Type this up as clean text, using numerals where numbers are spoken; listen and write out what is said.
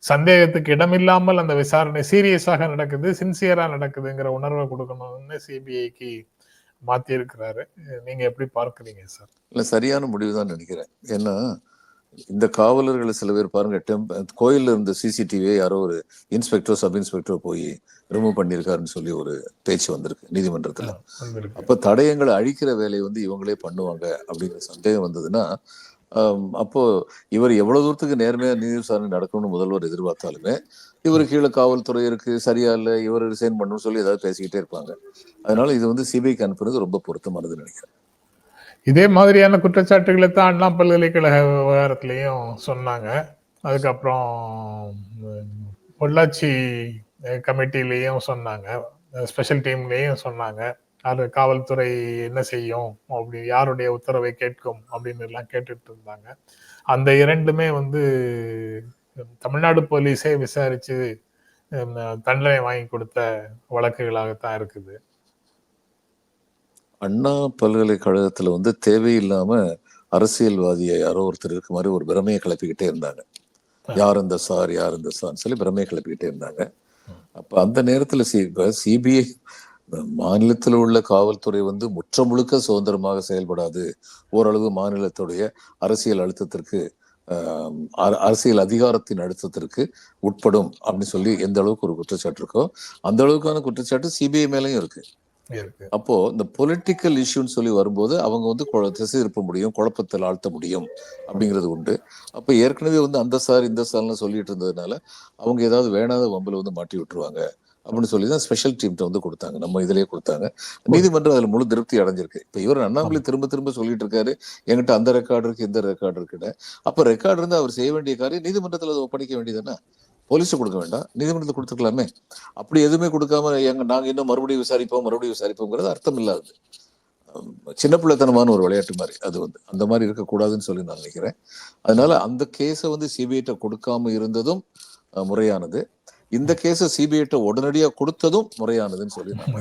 சந்தேகத்துக்கு இடமில்லாமல் அந்த விசாரணை சீரியஸாக நடக்குது, சின்சியரா நடக்குதுங்கிற உணர்வை கொடுக்கணும்னு சிபிஐக்கு மாத்தி இருக்கிறாரு. நீங்க எப்படி பார்க்கிறீங்க சார்? இல்ல, சரியான முடிவுதான் நினைக்கிறேன். ஏன்னா இந்த காவலர்கள் சில பேர் பாருங்க, கோயில்ல இருந்த சிசிடிவியை யாரோ ஒரு இன்ஸ்பெக்டர் சப் இன்ஸ்பெக்டர் போய் ரிமூவ் பண்ணியிருக்காருன்னு சொல்லி ஒரு பேச்சு வந்திருக்கு நீதிமன்றத்துல. அப்ப தடயங்களை அழிக்கிற வேலையை இவங்களே பண்ணுவாங்க அப்படிங்கிற சந்தேகம் வந்ததுன்னா, அப்போ இவர் எவ்வளவு தூரத்துக்கு நேர்மையா நீதி விசாரணை நடக்கணும்னு முதல்வர் எதிர்பார்த்தாலுமே இவரு கீழே காவல்துறை இருக்கு, சரியா இல்ல, இவர் ரிசைன் பண்ணணும்னு சொல்லி ஏதாவது பேசிக்கிட்டே இருப்பாங்க. அதனால இது சிபிஐக்கு அனுப்புறது ரொம்ப பொருத்தமானதுன்னு நினைக்கிறேன். இதே மாதிரியான குற்றச்சாட்டுகளை தான் அண்ணா பல்கலைக்கழக விவகாரத்திலையும் சொன்னாங்க. அதுக்கப்புறம் பொள்ளாச்சி கமிட்டிலையும் சொன்னாங்க, ஸ்பெஷல் டீம்லையும் சொன்னாங்க. அது காவல்துறை என்ன செய்யும், அப்படி யாருடைய உத்தரவை கேட்கும் அப்படின்னு எல்லாம் கேட்டுட்டு இருந்தாங்க. அந்த இரண்டுமே தமிழ்நாடு போலீஸே விசாரிச்சு தண்டனை வாங்கி கொடுத்த வழக்குகளாகத்தான் இருக்குது. அண்ணா பல்கலைக்கழகத்துல தேவையில்லாம அரசியல்வாதியை யாரோ ஒருத்தர் இருக்க மாதிரி ஒரு பிரமையை கிளப்பிக்கிட்டே இருந்தாங்க. யார் இந்த சார், யார் இந்த சார்ன்னு சொல்லி பிரமையை கிளப்பிக்கிட்டே இருந்தாங்க. அப்ப அந்த நேரத்துல சிபிஐ மாநிலத்தில் உள்ள காவல்துறை முற்ற முழுக்க சுதந்திரமாக செயல்படாது, ஓரளவு மாநிலத்துடைய அரசியல் அழுத்தத்திற்கு அரசியல் அதிகாரத்தின் அழுத்தத்திற்கு உட்படும் அப்படின்னு சொல்லி எந்த அளவுக்கு ஒரு குற்றச்சாட்டு இருக்கோ அந்த அளவுக்கான குற்றச்சாட்டு சிபிஐ மேலேயும் இருக்கு. அப்போ இந்த பொலிட்டிக்கல் இஷ்யூன்னு சொல்லி வரும்போது அவங்க திசை திருப்ப முடியும், குழப்பத்தில் ஆழ்த்த முடியும் அப்படிங்கிறது உண்டு. அப்ப ஏற்கனவே அந்த சார் இந்த சார்லாம் சொல்லிட்டு இருந்ததுனால அவங்க ஏதாவது வேணாத வம்புல மாட்டி விட்டுருவாங்க அப்படின்னு சொல்லிதான் ஸ்பெஷல் டீம்கிட்ட கொடுத்தாங்க. நம்ம இதுலயே கொடுத்தாங்க. நீதிமன்றம் அதுல முழு திருப்தி அடைஞ்சிருக்கு. இப்ப இவர் அண்ணாமலை திரும்ப திரும்ப சொல்லிட்டு இருக்காரு, என்கிட்ட அந்த ரெக்கார்டு இருக்கு, இந்த ரெக்கார்டு இருக்குன்னு. அப்ப ரெக்கார்டு இருந்து அவர் செய்ய வேண்டிய காரியம் நீதிமன்றத்துல அதை ஒப்படைக்க வேண்டியதுன்னா போலீஸ் கொடுக்க வேண்டாம், நீதிமன்றத்தில் கொடுத்துக்கலாமே. அப்படி எதுவுமே கொடுக்காம நாங்க இன்னும் மறுபடியும் விசாரிப்போம்ங்கிறது அர்த்தம் இல்லாது, சின்ன பிள்ளைத்தனமான ஒரு விளையாட்டு மாதிரி. அது அந்த மாதிரி இருக்கக்கூடாதுன்னு சொல்லி நான் நினைக்கிறேன். அதனால அந்த கேஸை சிபிஐட்ட கொடுக்காம இருந்ததும் முறையானது. இந்த கேஸை சிபிஐட்ட உடனடியாக கொடுத்ததும் முறையானதுன்னு சொல்லி நான்